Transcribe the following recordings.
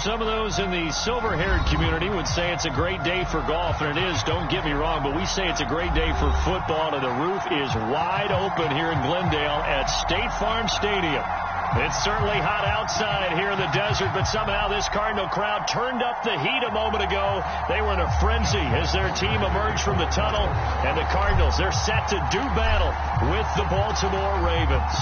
Some of those in the silver-haired community would say it's a great day for golf, and it is, don't get me wrong, but we say it's a great day for football, and the roof is wide open here in Glendale at State Farm Stadium. It's certainly hot outside here in the desert, but somehow this Cardinal crowd turned up the heat a moment ago. They were in a frenzy as their team emerged from the tunnel, and the Cardinals, they're set to do battle with the Baltimore Ravens.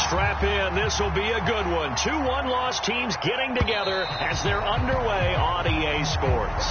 Strap in. This will be a good one. 2 one-loss teams getting together as they're underway on EA Sports.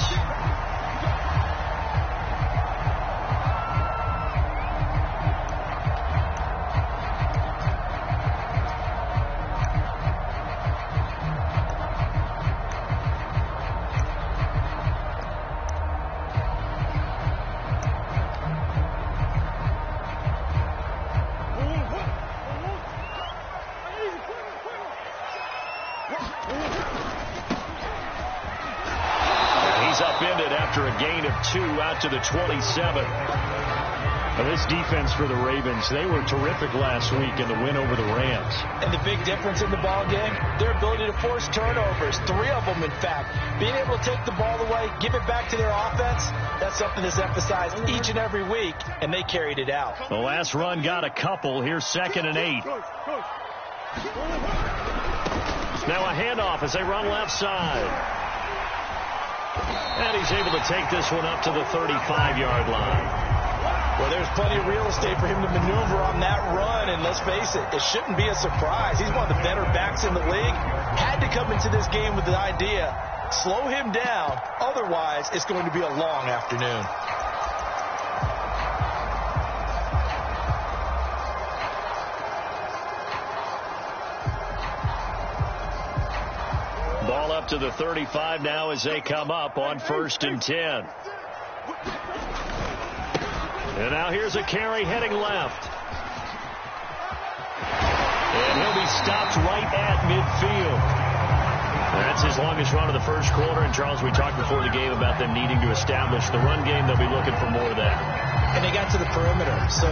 Out to the 27. Now this defense for the Ravens, they were terrific last week in the win over the Rams. And the big difference in the ball game, their ability to force turnovers, 3 of them in fact. Being able to take the ball away, give it back to their offense, that's something that's emphasized each and every week, and they carried it out. The last run got a couple. Here's 2nd and 8. Now a handoff as they run left side. And he's able to take this one up to the 35-yard line. Well, there's plenty of real estate for him to maneuver on that run, and let's face it, it shouldn't be a surprise. He's one of the better backs in the league. Had to come into this game with the idea, slow him down, otherwise it's going to be a long afternoon. Ball up to the 35 now as they come up on 1st and 10. And now here's a carry heading left. And he'll be stopped right at midfield. That's his longest run of the first quarter. And, Charles, we talked before the game about them needing to establish the run game. They'll be looking for more of that. And they got to the perimeter. So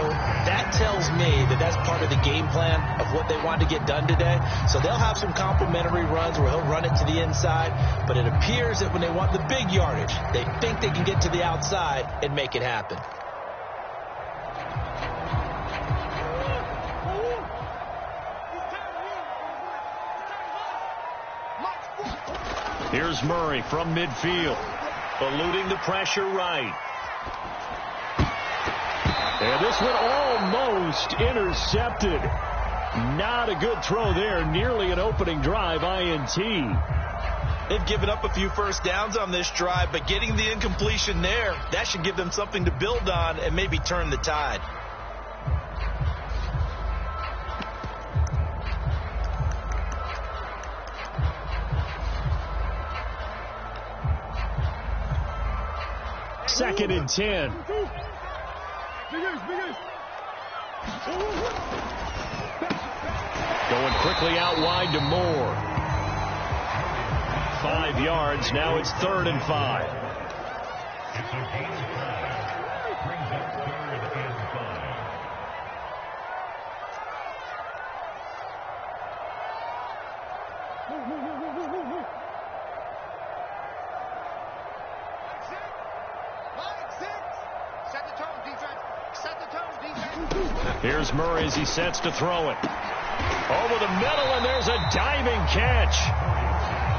that tells me that that's part of the game plan of what they want to get done today. So they'll have some complementary runs where he'll run it to the inside. But it appears that when they want the big yardage, they think they can get to the outside and make it happen. Here's Murray from midfield, eluding the pressure right. And this one almost intercepted. Not a good throw there. Nearly an opening drive INT. They've given up a few first downs on this drive, but getting the incompletion there, that should give them something to build on and maybe turn the tide. Second and 10. Going quickly out wide to Moore. 5 yards. Now it's 3rd and 5. Here's Murray as he sets to throw it. Over the middle, and there's a diving catch.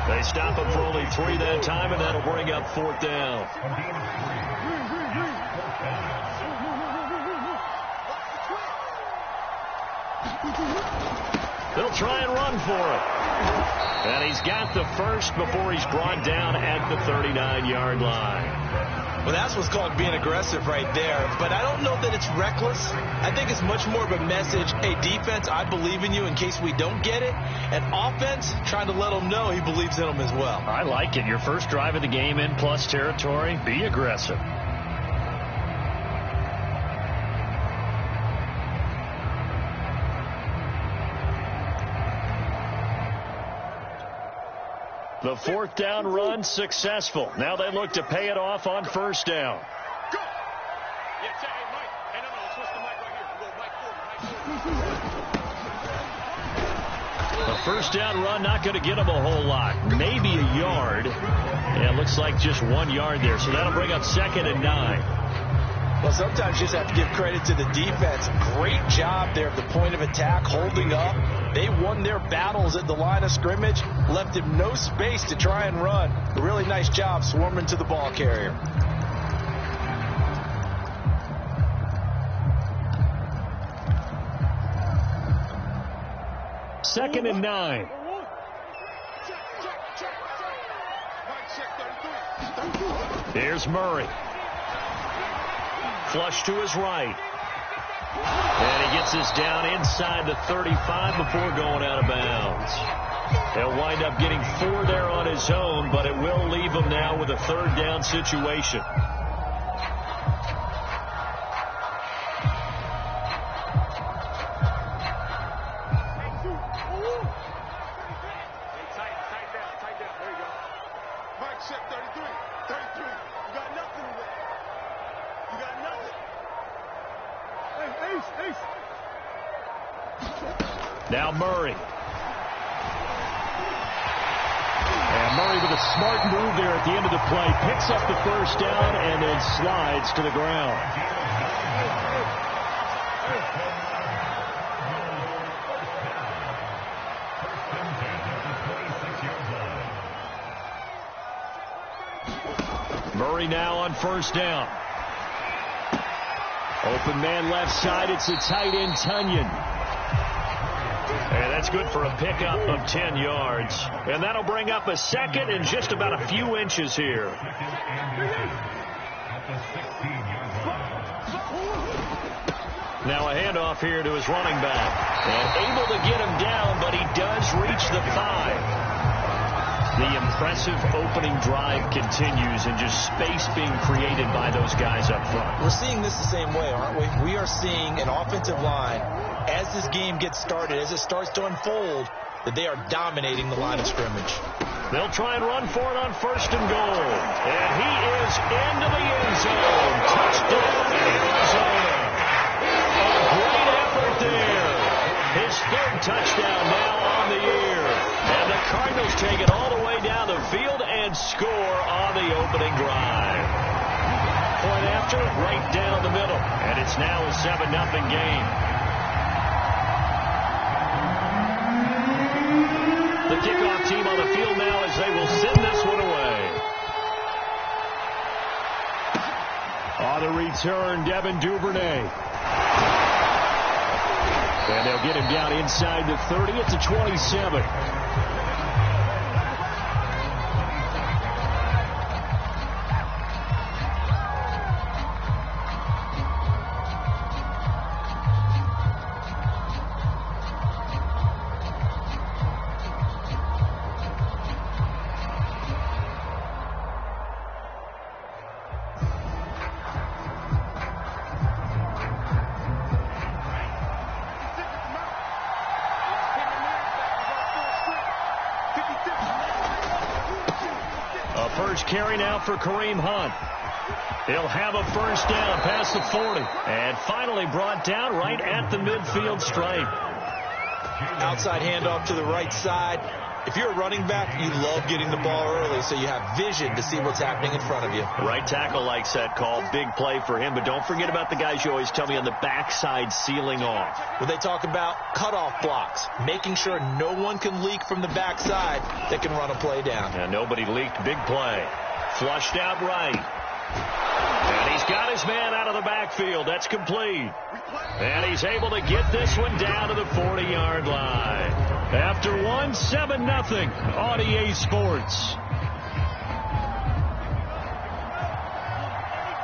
They stop him for only 3 that time, and that'll bring up 4th down. They'll try and run for it. And he's got the first before he's brought down at the 39-yard line. Well, that's what's called being aggressive right there. But I don't know that it's reckless. I think it's much more of a message. Hey, defense, I believe in you in case we don't get it. And offense, trying to let them know he believes in them as well. I like it. Your first drive of the game in plus territory. Be aggressive. The 4th down run successful. Now they look to pay it off on 1st down. Go! Yeah, hey, Mike. Hey, no, switch the mic right here. Go, Mike forward. A first down run, not going to get him a whole lot. Maybe a yard. Yeah, it looks like just 1 yard there. So that'll bring up 2nd and 9. Well, sometimes you just have to give credit to the defense. Great job there at the point of attack, holding up. They won their battles at the line of scrimmage, left him no space to try and run. A really nice job swarming to the ball carrier. Second and 9. Here's Murray. Flush to his right. And he gets this down inside the 35 before going out of bounds. He'll wind up getting 4 there on his own, but it will leave him now with a 3rd down situation. Now Murray. And Murray with a smart move there at the end of the play. Picks up the first down and then slides to the ground. Murray now on first down. Open man left side. It's a tight end, Tunyon. And that's good for a pickup of 10 yards. And that'll bring up a 2nd and just about a few inches here. Now a handoff here to his running back. And able to get him down, but he does reach the 5. The impressive opening drive continues and just space being created by those guys up front. We're seeing this the same way, aren't we? We are seeing an offensive line, as this game gets started, as it starts to unfold, that they are dominating the line of scrimmage. They'll try and run for it on 1st and goal. And he is into the end zone. Touchdown, Arizona. A great effort there. His 3rd touchdown now on the year. And the Cardinals take it all the way down the field and score on the opening drive. Point after, right down the middle. And it's now a 7-0 game. The kickoff team on the field now as they will send this one away. On the return, Devin Duvernay. And they'll get him down inside the 30 at the 27. Carry now for Kareem Hunt. He'll have a first down past the 40. And finally brought down right at the midfield stripe. Outside handoff to the right side. If you're a running back, you love getting the ball early so you have vision to see what's happening in front of you. Right tackle likes that call. Big play for him. But don't forget about the guys you always tell me on the backside sealing off. When they talk about cutoff blocks, making sure no one can leak from the backside that can run a play down. And nobody leaked. Big play. Flushed out right. And he's got his man out of the backfield. That's complete. And he's able to get this one down to the 40-yard line. After one, 7-0 on EA Sports.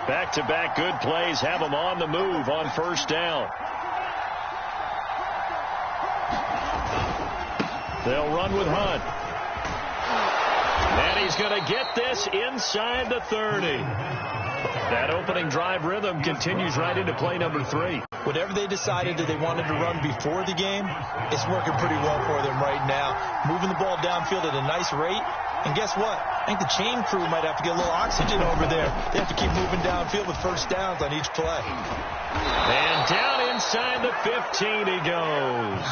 Back-to-back good plays have him on the move on first down. They'll run with Hunt. And he's going to get this inside the 30. That opening drive rhythm continues right into play number 3. Whatever they decided that they wanted to run before the game, it's working pretty well for them right now. Moving the ball downfield at a nice rate, And guess what? I think the chain crew might have to get a little oxygen over there. They have to keep moving downfield with first downs on each play. And down inside the 15 he goes.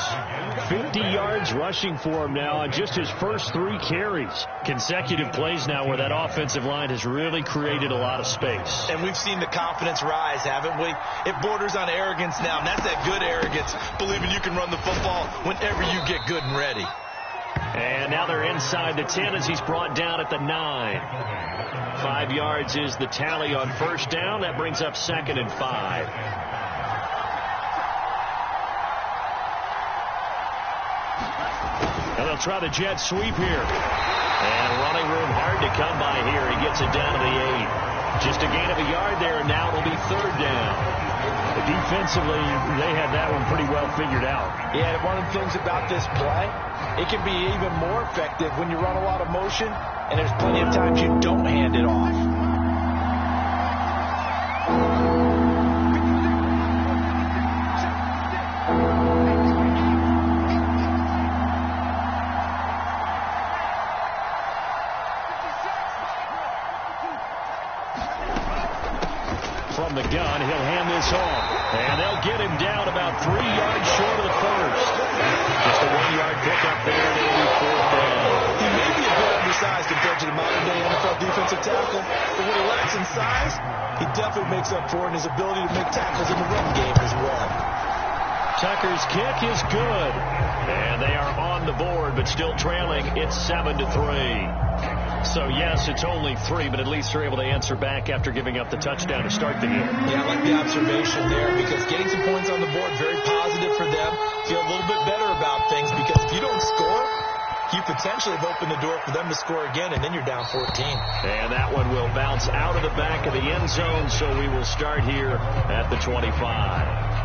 50 yards rushing for him now on just his first 3 carries. Consecutive plays now where that offensive line has really created a lot of space. And we've seen the confidence rise, haven't we? It borders on arrogance now, and that's that good arrogance, believing you can run the football whenever you get good and ready. And now they're inside the 10 as he's brought down at the 9. 5 yards is the tally on first down. That brings up 2nd and 5. And they'll try the jet sweep here. And running room hard to come by here. He gets it down to the 8. Just a gain of a yard there, and now it'll be 3rd down. Defensively, they had that one pretty well figured out. Yeah, and one of the things about this play, it can be even more effective when you run a lot of motion, and there's plenty of times you don't hand it off. From the gun, he'll hand this off. And they'll get him down about 3 yards short of the first. Just a 1-yard pickup there, and it'll be 4th down. He may be a bit undersized compared to the modern-day NFL defensive tackle, but what he lacks in size, he definitely makes up for in his ability to make tackles in the run game as well. Tucker's kick is good. And they are on the board, but still trailing. It's 7-3. So, yes, it's only 3, but at least they're able to answer back after giving up the touchdown to start the game. Yeah, I like the observation there because getting some points on the board, very positive for them. Feel a little bit better about things because if you don't score, you potentially have opened the door for them to score again, and then you're down 14. And that one will bounce out of the back of the end zone, so we will start here at the 25.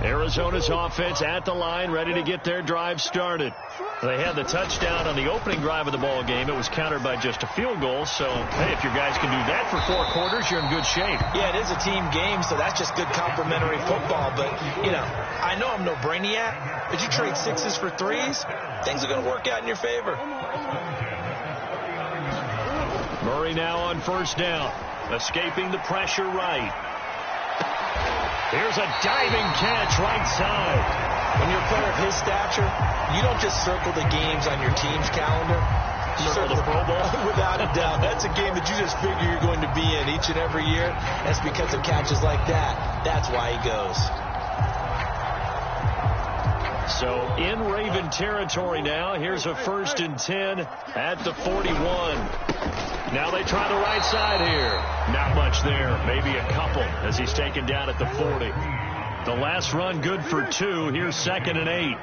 Arizona's offense at the line, ready to get their drive started. They had the touchdown on the opening drive of the ball game. It was countered by just a field goal. So, hey, if your guys can do that for 4 quarters, you're in good shape. Yeah, it is a team game, so that's just good complementary football. But, you know, I know I'm no brainiac, but you trade 6s for 3s, things are going to work out in your favor. Murray now on first down, escaping the pressure right. Here's a diving catch right side. When you're a player of his stature, you don't just circle the games on your team's calendar. You circle the Pro Bowl. Without a doubt. That's a game that you just figure you're going to be in each and every year. That's because of catches like that. That's why he goes. So in Raven territory now. Here's a 1st and 10 at the 41. Now they try the right side here. Not much there. Maybe a couple as he's taken down at the 40. The last run good for 2. Here's 2nd and 8.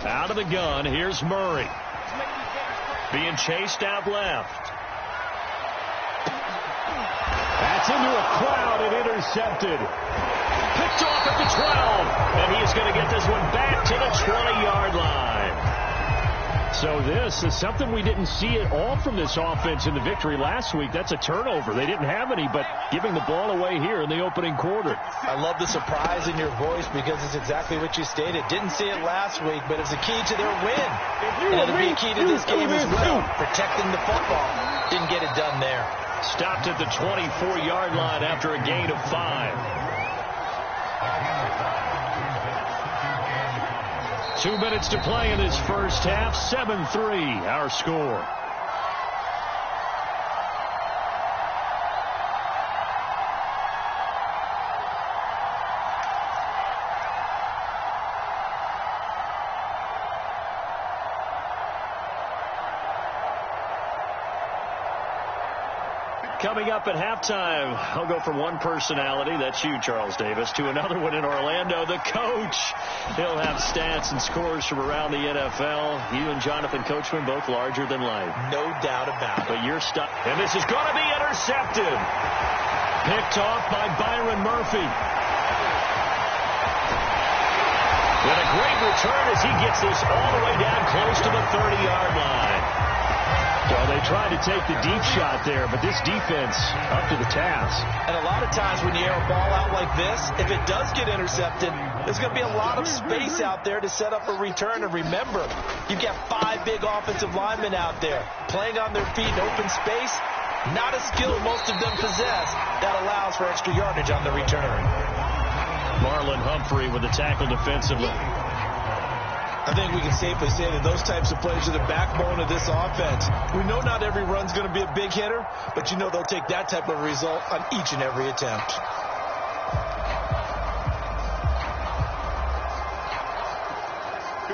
Out of the gun. Here's Murray. Being chased out left. That's into a crowd and intercepted. Picked off at the 12. And he's going to get this one back to the 20-yard line. So this is something we didn't see at all from this offense in the victory last week. That's a turnover. They didn't have any, but giving the ball away here in the opening quarter. I love the surprise in your voice because it's exactly what you stated. Didn't see it last week, but it's a key to their win. And it'll be a key to this game as well. Protecting the football. Didn't get it done there. Stopped at the 24-yard line after a gain of 5. 2 minutes to play in this first half. 7-3 our score. Coming up at halftime, I'll go from one personality, that's you, Charles Davis, to another one in Orlando, the coach. He'll have stats and scores from around the NFL. You and Jonathan Coachman, both larger than life. No doubt about it. But you're stuck. And this is going to be intercepted. Picked off by Byron Murphy. And a great return as he gets this all the way down close to the 30-yard line. Well, they tried to take the deep shot there, but this defense up to the task. And a lot of times when you air a ball out like this, if it does get intercepted, there's going to be a lot of space out there to set up a return. And remember, you've got 5 big offensive linemen out there playing on their feet in open space. Not a skill most of them possess that allows for extra yardage on the return. Marlon Humphrey with the tackle defensively. I think we can safely say that those types of plays are the backbone of this offense. We know not every run's going to be a big hitter, but you know they'll take that type of result on each and every attempt.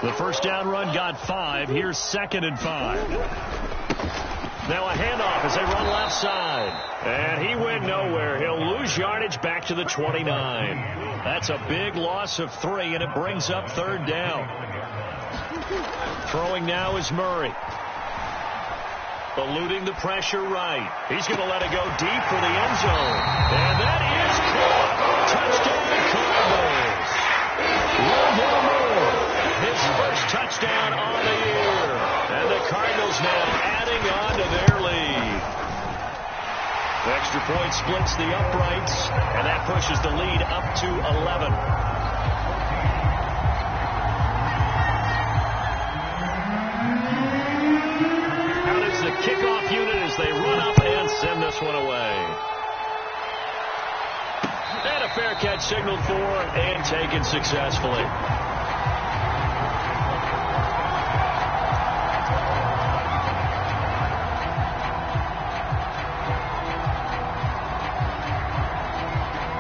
The first down run got 5. Here's 2nd and 5. Now a handoff as they run left side. And he went nowhere. He'll lose yardage back to the 29. That's a big loss of 3, and it brings up 3rd down. Throwing now is Murray. Eluding the pressure right. He's going to let it go deep for the end zone. And that is caught. Touchdown Cardinals. Rondell Moore, his first touchdown on the year. And the Cardinals now adding on to their lead. The extra point splits the uprights, and that pushes the lead up to 11. Out is the kickoff unit as they run up and send this one away. And a fair catch signaled for and taken successfully.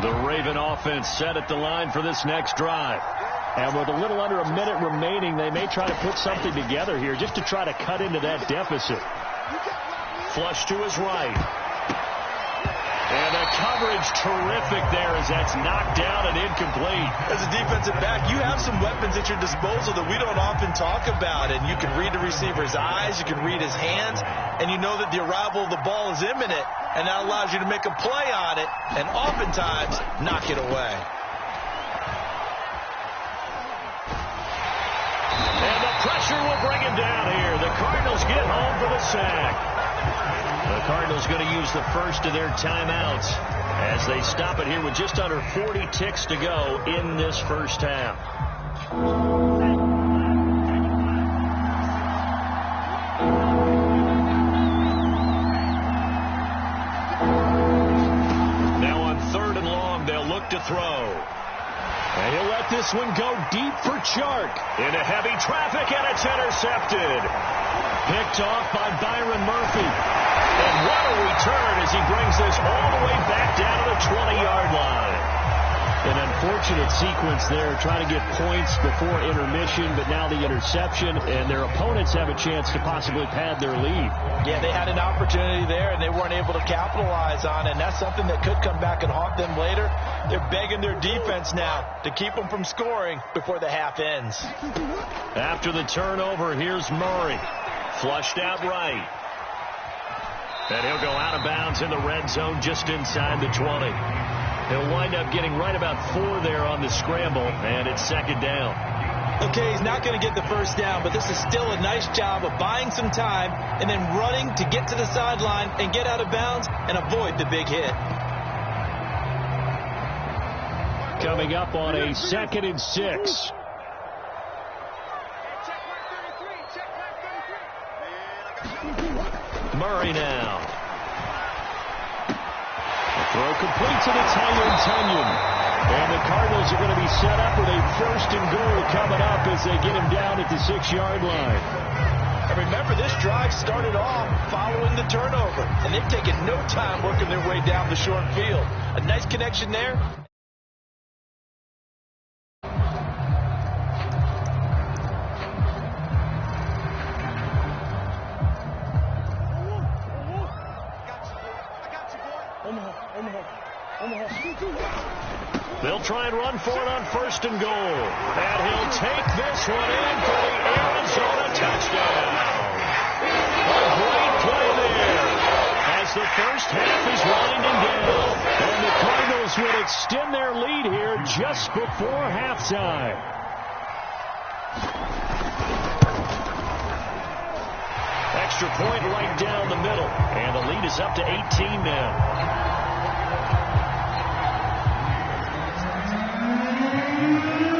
The Raven offense set at the line for this next drive. And with a little under a minute remaining, they may try to put something together here just to try to cut into that deficit. Flush to his right. And the coverage terrific there as that's knocked down and incomplete. As a defensive back, you have some weapons at your disposal that we don't often talk about. And you can read the receiver's eyes, you can read his hands, and you know that the arrival of the ball is imminent. And that allows you to make a play on it and oftentimes knock it away. And the pressure will bring him down here. The Cardinals get home for the sack. The Cardinals going to use the first of their timeouts as they stop it here with just under 40 ticks to go in this first half. Now on 3rd and long, they'll look to throw. And he'll let this one go deep for Chark. Into heavy traffic, and it's intercepted. Picked off by Byron Murphy. And what a return as he brings this all the way back down to the 20-yard line. An unfortunate sequence there, trying to get points before intermission, but now the interception, and their opponents have a chance to possibly pad their lead. Yeah, they had an opportunity there, and they weren't able to capitalize on it, and that's something that could come back and haunt them later. They're begging their defense now to keep them from scoring before the half ends. After the turnover, here's Murray. Flushed out right. And he'll go out of bounds in the red zone just inside the 20. He'll wind up getting right about 4 there on the scramble, and it's 2nd down. Okay, he's not going to get the first down, but this is still a nice job of buying some time and then running to get to the sideline and get out of bounds and avoid the big hit. Coming up on a 2nd and 6. Murray now. The throw complete to the Tunyon. And the Cardinals are going to be set up with a 1st and goal coming up as they get him down at the 6-yard line. And remember, this drive started off following the turnover, and they've taken no time working their way down the short field. A nice connection there. They'll try and run for it on 1st and goal. And he'll take this one in for the Arizona touchdown. A great play there as the first half is winding down. And the Cardinals would extend their lead here just before halftime. extra point right down the middle. And the lead is up to 18 now.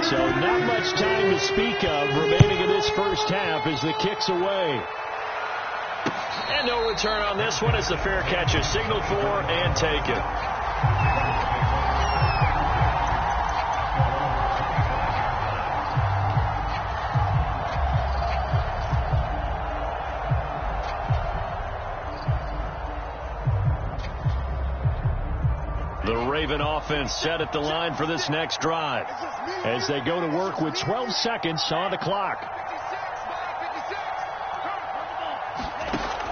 So not much time to speak of remaining in this first half as the kick's away. And no return on this one as the fair catch is signaled for and taken. The Raven offense set at the line for this next drive as they go to work with 12 seconds on the clock.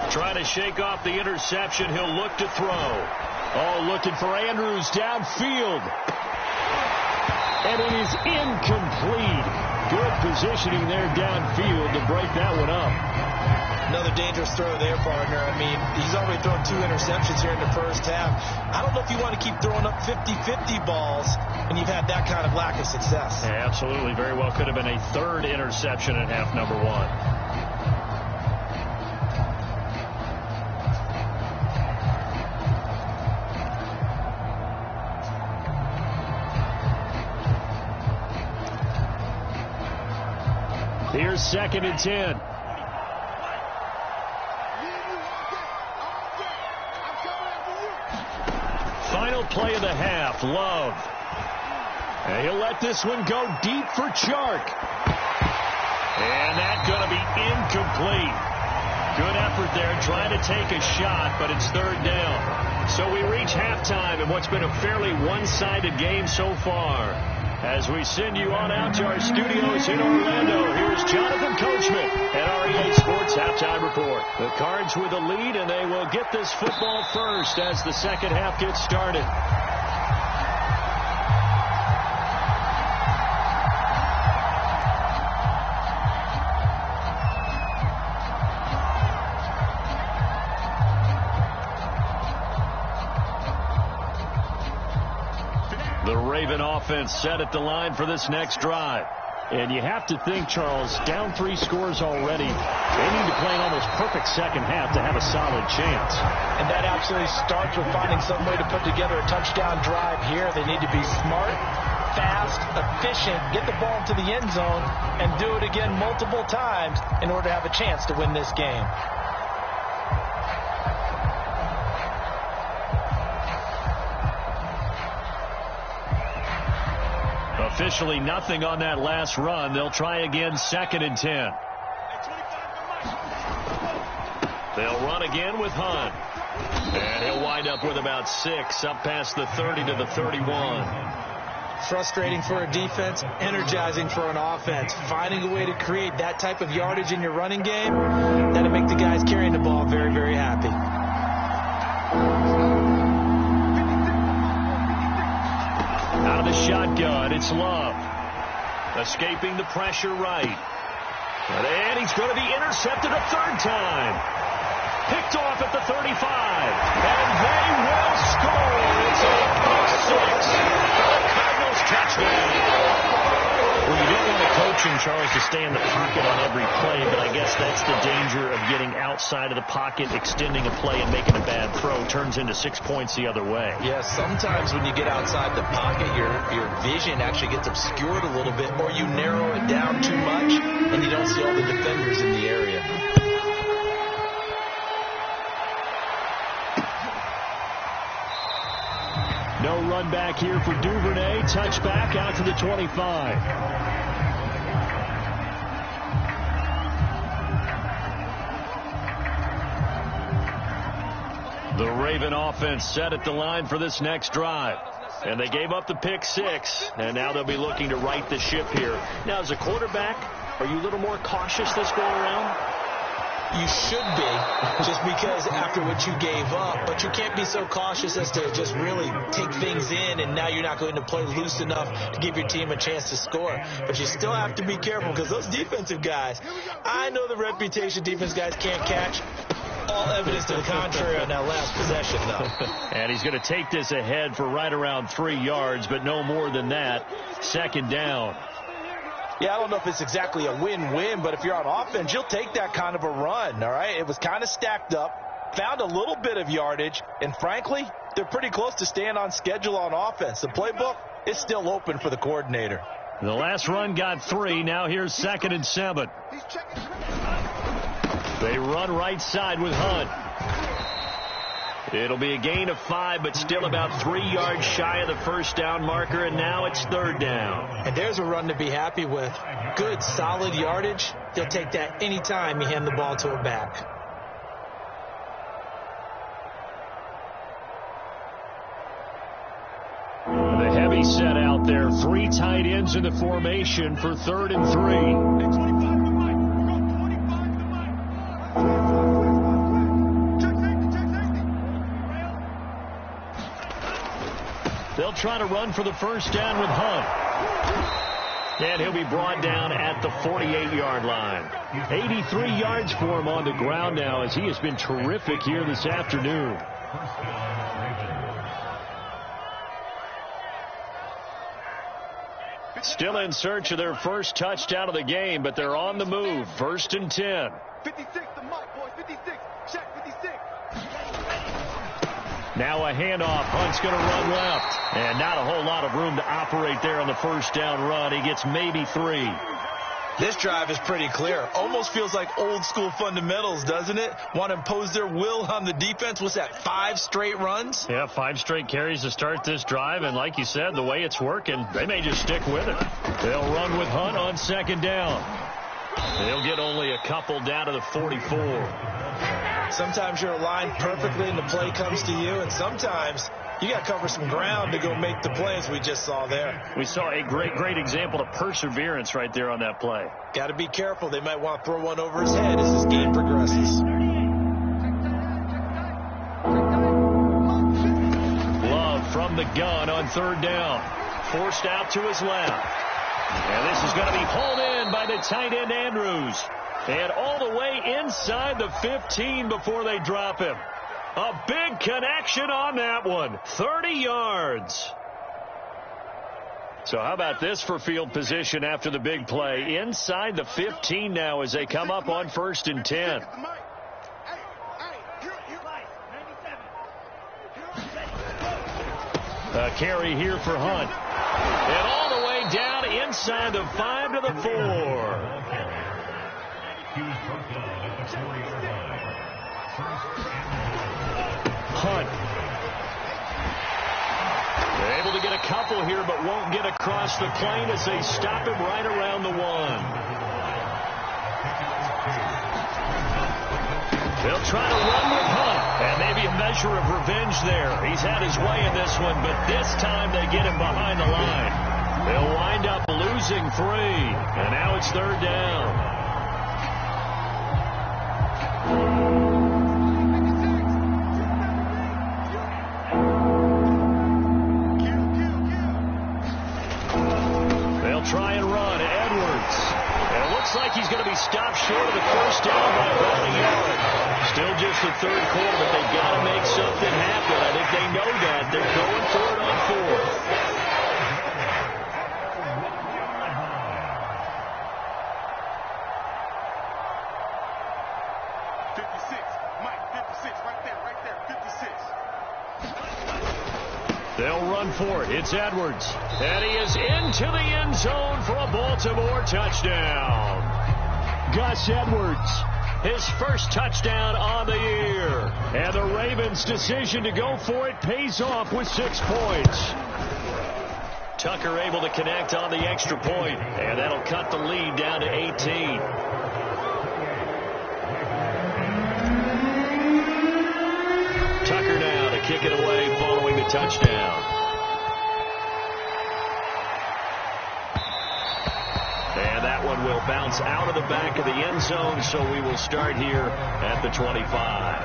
Trying to shake off the interception. He'll look to throw. Oh, looking for Andrews downfield. And it is incomplete. Good positioning there downfield to break that one up. Another dangerous throw there, partner. I mean, he's already thrown 2 interceptions here in the first half. I don't know if you want to keep throwing up 50-50 balls when you've had that kind of lack of success. Yeah, absolutely. Very well could have been a 3rd interception in half number 1. Here's 2nd and 10. Final play of the half. Love. And he'll let this one go deep for Chark. And that's going to be incomplete. Good effort there trying to take a shot, but it's 3rd down. So we reach halftime in what's been a fairly one-sided game so far. As we send you on out to our studios in Orlando, here's Jonathan Coachman at REA Sports Halftime Report. The Cards with a lead, and they will get this football first as the second half gets started. The Raven offense set at the line for this next drive. And you have to think, Charles, down 3 scores already. They need to play an almost perfect second half to have a solid chance. And that absolutely starts with finding some way to put together a touchdown drive here. They need to be smart, fast, efficient, get the ball into the end zone, and do it again multiple times in order to have a chance to win this game. Officially nothing on that last run. They'll try again 2nd and 10. They'll run again with Hunt. And he'll wind up with about 6 up past the 30 to the 31. Frustrating for a defense, energizing for an offense. Finding a way to create that type of yardage in your running game, that'll make the guys carrying the ball very, very happy. Out of the shotgun, it's Love. Escaping the pressure right. And he's going to be intercepted a 3rd time. Picked off at the 35. And they will score. It's a pick 6. Cardinals touchdown. Well, you don't want a coaching, Charles, to stay in the pocket on every play, but I guess that's the danger of getting outside of the pocket, extending a play, and making a bad throw. Turns into 6 points the other way. Yeah, sometimes when you get outside the pocket, your vision actually gets obscured a little bit, or you narrow it down too much, and you don't see all the defenders in the area. No run back here for Duvernay. Touchback out to the 25. The Raven offense set at the line for this next drive. And they gave up the pick 6, and now they'll be looking to right the ship here. Now, as a quarterback, are you a little more cautious this go around? You should be, just because after what you gave up. But you can't be so cautious as to just really take things in, and now you're not going to play loose enough to give your team a chance to score. But you still have to be careful, because those defensive guys, I know the reputation defense guys can't catch. All evidence to the contrary on that last possession, though. And he's going to take this ahead for right around 3 yards, but no more than that. 2nd down. Yeah, I don't know if it's exactly a win-win, but if you're on offense, you'll take that kind of a run, all right? It was kind of stacked up, found a little bit of yardage, and frankly, they're pretty close to staying on schedule on offense. The playbook is still open for the coordinator. The last run got 3. Now here's 2nd and 7. They run right side with Hunt. It'll be a gain of 5, but still about 3 yards shy of the first down marker, and now it's 3rd down. And there's a run to be happy with. Good, solid yardage. They'll take that anytime you hand the ball to a back. The heavy set out there. 3 tight ends in the formation for 3rd and 3. They'll try to run for the first down with Hunt. And he'll be brought down at the 48-yard line. 83 yards for him on the ground now, as he has been terrific here this afternoon. Still in search of their first touchdown of the game, but they're on the move. 1st and 10. 56, the mark, boys. 56. Check, 56. Now a handoff. Hunt's going to run left. And not a whole lot of room to operate there on the first down run. He gets maybe 3. This drive is pretty clear. Almost feels like old school fundamentals, doesn't it? Want to impose their will on the defense. What's that, 5 straight runs? Yeah, 5 straight carries to start this drive. And like you said, the way it's working, they may just stick with it. They'll run with Hunt on 2nd down. They'll get only a couple down to the 44. Sometimes you're aligned perfectly and the play comes to you, and sometimes you got to cover some ground to go make the plays we just saw there. We saw a great example of perseverance right there on that play. Got to be careful. They might want to throw one over his head as this game progresses. Love from the gun on 3rd down. Forced out to his left. And this is going to be hauled in by the tight end Andrews. And all the way inside the 15 before they drop him. A big connection on that one. 30 yards. So how about this for field position after the big play? Inside the 15 now as they come up on 1st and 10. A carry here for Hunt. And all the way down inside the 5 to the 4. Hunt. They're able to get a couple here, but won't get across the plane as they stop him right around the 1. They'll try to run with Hunt, and maybe a measure of revenge there. He's had his way in this one, but this time they get him behind the line. They'll wind up losing 3, and now it's 3rd down. Try and run. Edwards. And it looks like he's going to be stopped short of the first down by about a yard. Still just the 3rd quarter, but they've got to make something happen. I think they know that. They're going for it on 4th. They'll run for it. It's Edwards. And he is into the end zone for a Baltimore touchdown. Gus Edwards, his first touchdown on the year. And the Ravens' decision to go for it pays off with 6 points. Tucker able to connect on the extra point, and that'll cut the lead down to 18. Tucker now to kick it away following the touchdown. And that one will bounce out of the back of the end zone, so we will start here at the 25.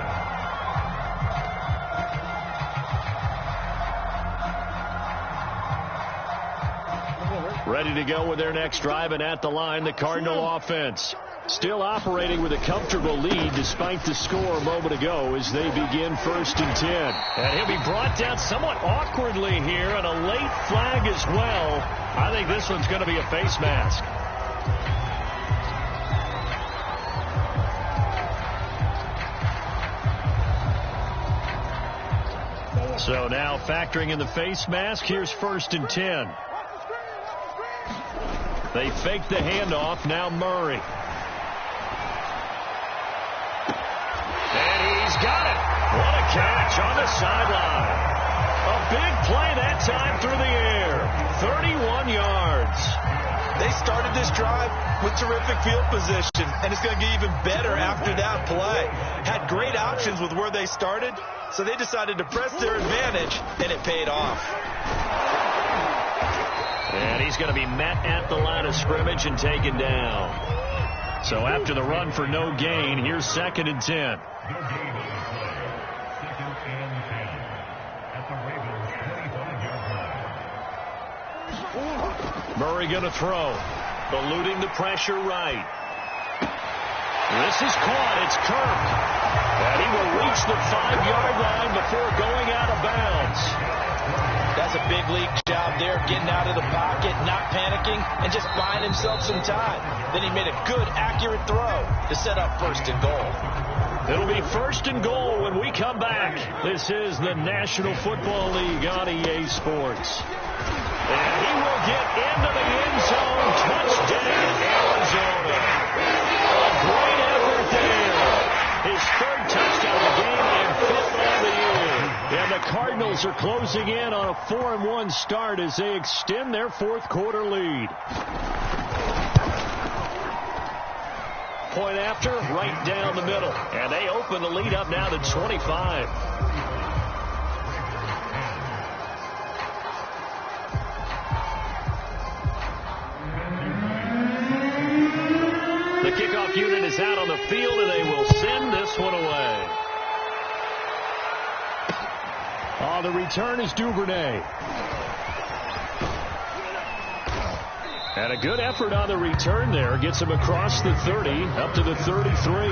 Ready to go with their next drive, and at the line, the Cardinal offense. Still operating with a comfortable lead despite the score a moment ago as they begin 1st and 10. And he'll be brought down somewhat awkwardly here, and a late flag as well. I think this one's going to be a face mask. So now factoring in the face mask, here's 1st and 10. They fake the handoff. Now Murray. And he's got it. What a catch on the sideline. A big play that time through the air. 31 yards. They started this drive with terrific field position, and it's going to get even better after that play. Had great options with where they started, so they decided to press their advantage, and it paid off. And he's going to be met at the line of scrimmage and taken down. So after the run for no gain, here's 2nd and 10. Murray going to throw. Eluding the pressure right. This is caught. It's Kirk. And he will reach the 5-yard line before going out of bounds. That's a big league job there, getting out of the pocket, not panicking, and just buying himself some time. Then he made a good, accurate throw to set up 1st and goal. It'll be 1st and goal when we come back. This is the National Football League on EA Sports. And he will get into the end zone. Touchdown, Arizona. A great effort there. His 3rd touchdown of the game and 5th on the year. And the Cardinals are closing in on a 4-1 start as they extend their 4th quarter lead. Point after, right down the middle. And they open the lead up now to 25. The kickoff unit is out on the field, and they will send this one away. The return is Duvernay. And a good effort on the return there. Gets him across the 30, up to the 33.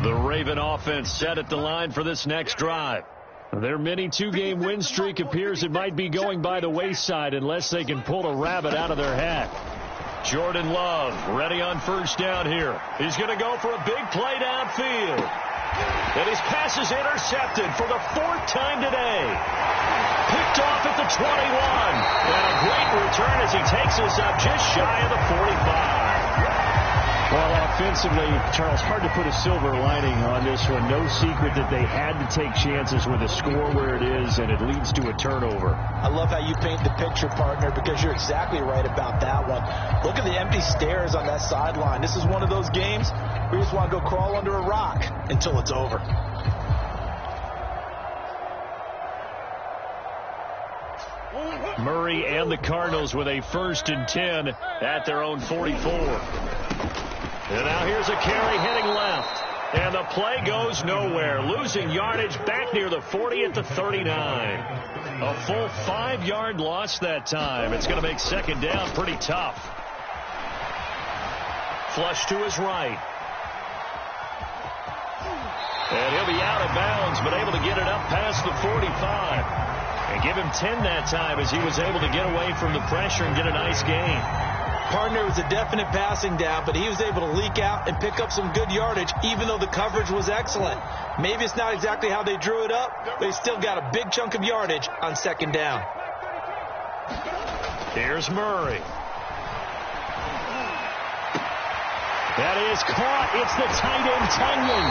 The Raven offense set at the line for this next drive. Their mini 2-game win streak appears it might be going by the wayside unless they can pull a rabbit out of their hat. Jordan Love ready on 1st down here. He's going to go for a big play downfield. And his pass is intercepted for the 4th time today. Picked off at the 21. And a great return as he takes us up just shy of the 45. Well, offensively, Charles, hard to put a silver lining on this one. No secret that they had to take chances with a score where it is, and it leads to a turnover. I love how you paint the picture, partner, because you're exactly right about that one. Look at the empty stairs on that sideline. This is one of those games where you just want to go crawl under a rock until it's over. Murray and the Cardinals with a 1st and 10 at their own 44. And now here's a carry heading left. And the play goes nowhere. Losing yardage back near the 40 at the 39. A full 5-yard loss that time. It's going to make 2nd down pretty tough. Flush to his right. And he'll be out of bounds, but able to get it up past the 45. And give him 10 that time as he was able to get away from the pressure and get a nice gain. Partner, was a definite passing down, but he was able to leak out and pick up some good yardage, even though the coverage was excellent. Maybe it's not exactly how they drew it up, but they still got a big chunk of yardage on 2nd down. Here's Murray. That is caught. It's the tight end, Tanyan.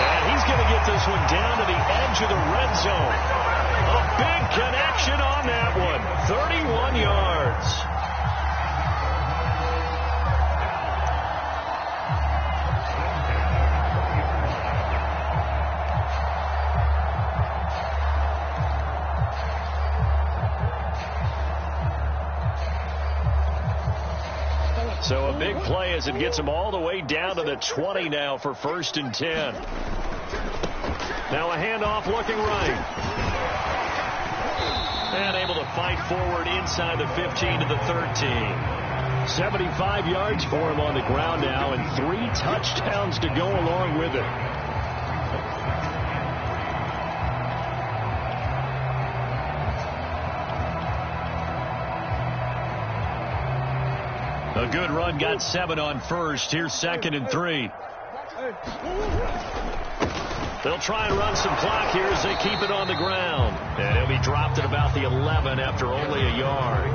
And he's going to get this one down to the edge of the red zone. A big connection on that one. 31 yards. So a big play as it gets him all the way down to the 20 now for 1st and 10. Now a handoff looking right. And able to fight forward inside the 15 to the 13. 75 yards for him on the ground now, and 3 touchdowns to go along with it. A good run, got 7 on first. Here's 2nd and 3. They'll try and run some clock here as they keep it on the ground. And he'll be dropped at about the 11 after only a yard.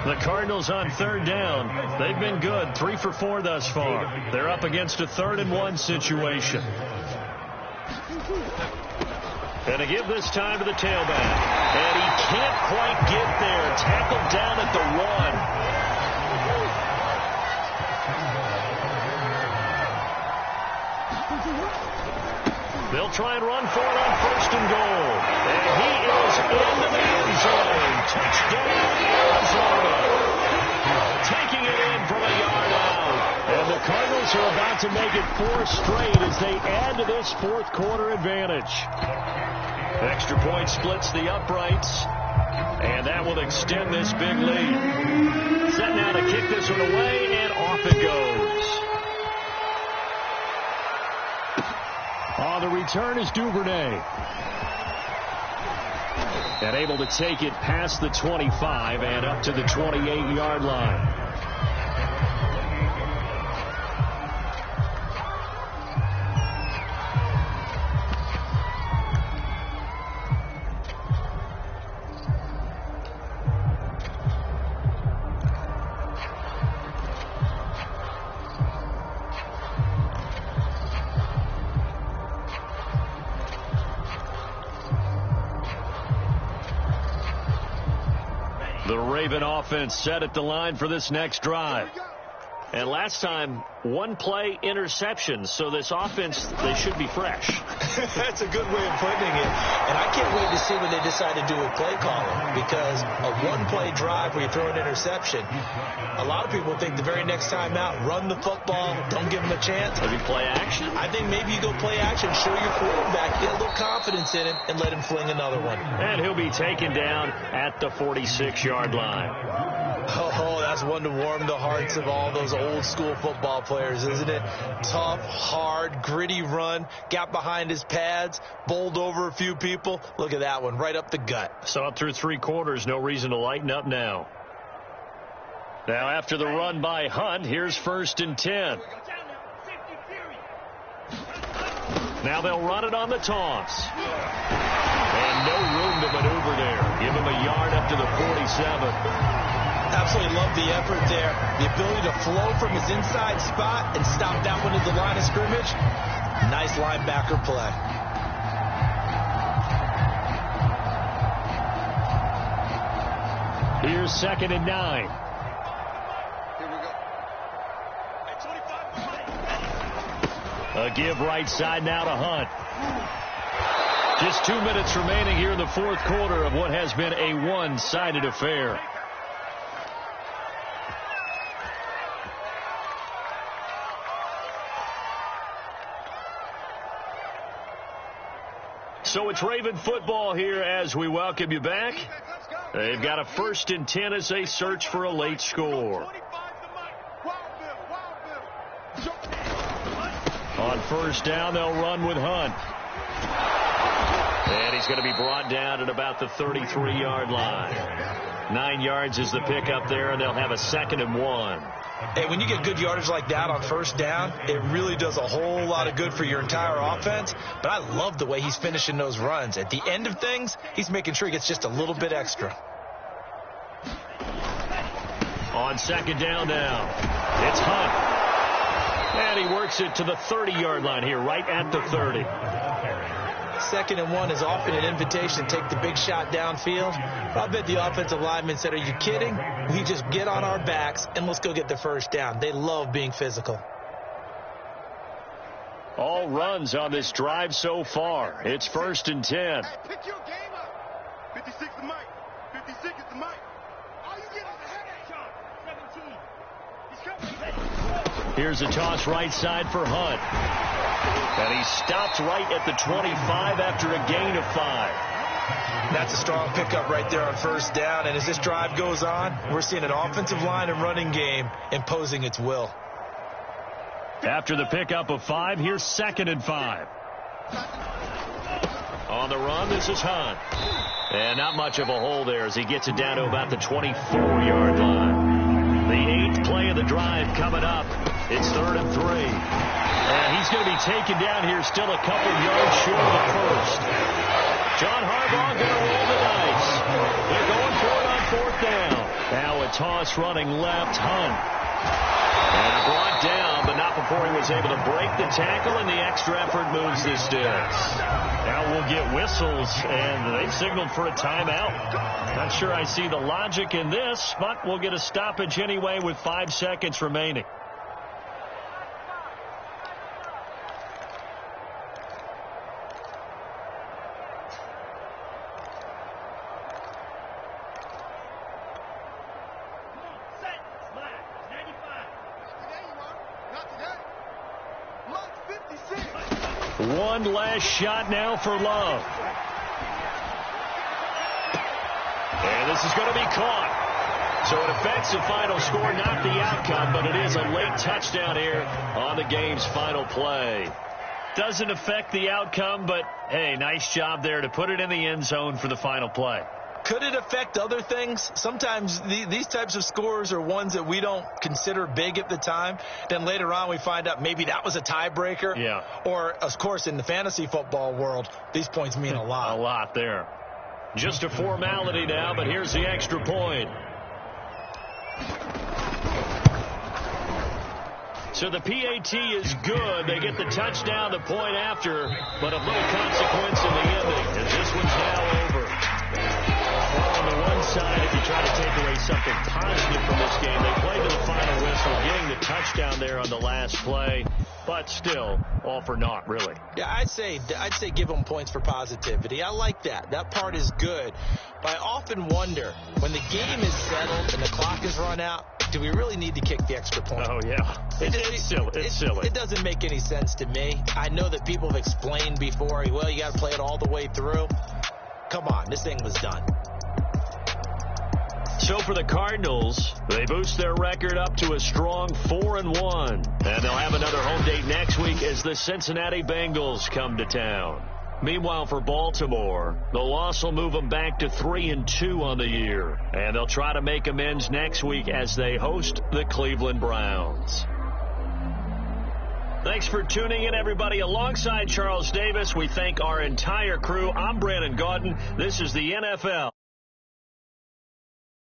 The Cardinals on 3rd down. They've been good, 3 for 4 thus far. They're up against a 3rd and 1 situation. And to give this time to the tailback. And he can't quite get there. Tackled down at the 1. They'll try and run for it on 1st and goal. And he is into the end zone. Touchdown, Arizona. Taking it in from a yard out. And the Cardinals are about to make it 4 straight as they add to this 4th quarter advantage. Extra point splits the uprights. And that will extend this big lead. Set now to kick this one away, and off it goes. On the return is Duvernay. And able to take it past the 25 and up to the 28-yard line. The Raven offense set at the line for this next drive. And last time, 1 play interception. So this offense, they should be fresh. That's a good way of putting it. And I can't wait to see what they decide to do with play calling. Because a 1-play drive where you throw an interception, a lot of people think the very next time out, run the football, don't give them a chance. Maybe play action? I think maybe you go play action, show your quarterback, get a little confidence in him, and let him fling another one. And he'll be taken down at the 46-yard line. Oh, that's one to warm the hearts of all those old-school football players, isn't it? Tough, hard, gritty run, got behind his pads, bowled over a few people. Look at that one, right up the gut. Saw it through 3 quarters, no reason to lighten up now. Now after the run by Hunt, here's 1st and 10. Now they'll run it on the toss. And no room to maneuver there. Give him a yard up to the 47. Absolutely love the effort there. The ability to flow from his inside spot and stop that one at the line of scrimmage. Nice linebacker play. Here's 2nd and 9. A give right side now to Hunt. Just 2 minutes remaining here in the 4th quarter of what has been a one-sided affair. So it's Raven football here as we welcome you back. They've got a 1st and 10 as they search for a late score. On 1st down, they'll run with Hunt. And he's going to be brought down at about the 33-yard line. 9 yards is the pickup there, and they'll have a 2nd and 1. Hey, when you get good yardage like that on 1st down, it really does a whole lot of good for your entire offense. But I love the way he's finishing those runs. At the end of things, he's making sure he gets just a little bit extra. On 2nd down now, it's Hunt. And he works it to the 30-yard line here, right at the 30. 2nd and 1 is often an invitation to take the big shot downfield. I bet the offensive lineman said, are you kidding? We just get on our backs and let's go get the 1st down. They love being physical. All runs on this drive so far. It's 1st and 10. Hey, pick your game up. 56 is Mike. 56 is the Mike. All you get on the head, Sean. 17. He's coming. Here's a toss right side for Hunt. And he stops right at the 25 after a gain of 5. That's a strong pickup right there on first down. And as this drive goes on, we're seeing an offensive line and running game imposing its will. After the pickup of 5, here's 2nd and 5. On the run, this is Hunt. And not much of a hole there as he gets it down to about the 24-yard line. The 8th play of the drive coming up. It's 3rd and 3. And he's going to be taken down here still a couple yards short of the first. John Harbaugh going to roll the dice. They're going for it on 4th down. Now a toss running left, Hunt. And brought down, but not before he was able to break the tackle, and the extra effort moves the sticks. Now we'll get whistles, and they've signaled for a timeout. Not sure I see the logic in this, but we'll get a stoppage anyway with 5 seconds remaining. One last shot now for Love. And this is going to be caught. So it affects the final score, not the outcome, but it is a late touchdown here on the game's final play. Doesn't affect the outcome, but, hey, nice job there to put it in the end zone for the final play. Could it affect other things? Sometimes these types of scores are ones that we don't consider big at the time. Then later on we find out maybe that was a tiebreaker. Yeah. Or, of course, in the fantasy football world, these points mean a lot. A lot there. Just a formality now, but here's the extra point. So the PAT is good. They get the touchdown, the point after, but of little consequence in the ending, as this one's now over. Well, on the one side, if you try to take away something positive from this game, they played to the final whistle, getting the touchdown there on the last play, but still, all for naught, really. Yeah, I'd say give them points for positivity. I like that. That part is good. But I often wonder, when the game is settled and the clock is run out, do we really need to kick the extra point? Oh, yeah. It's silly. It's silly. It doesn't make any sense to me. I know that people have explained before, well, you got to play it all the way through. Come on, this thing was done. So for the Cardinals, they boost their record up to a strong 4-1. And they'll have another home date next week as the Cincinnati Bengals come to town. Meanwhile, for Baltimore, the loss will move them back to 3-2 on the year. And they'll try to make amends next week as they host the Cleveland Browns. Thanks for tuning in, everybody. Alongside Charles Davis, we thank our entire crew. I'm Brandon Gaudin. This is the NFL.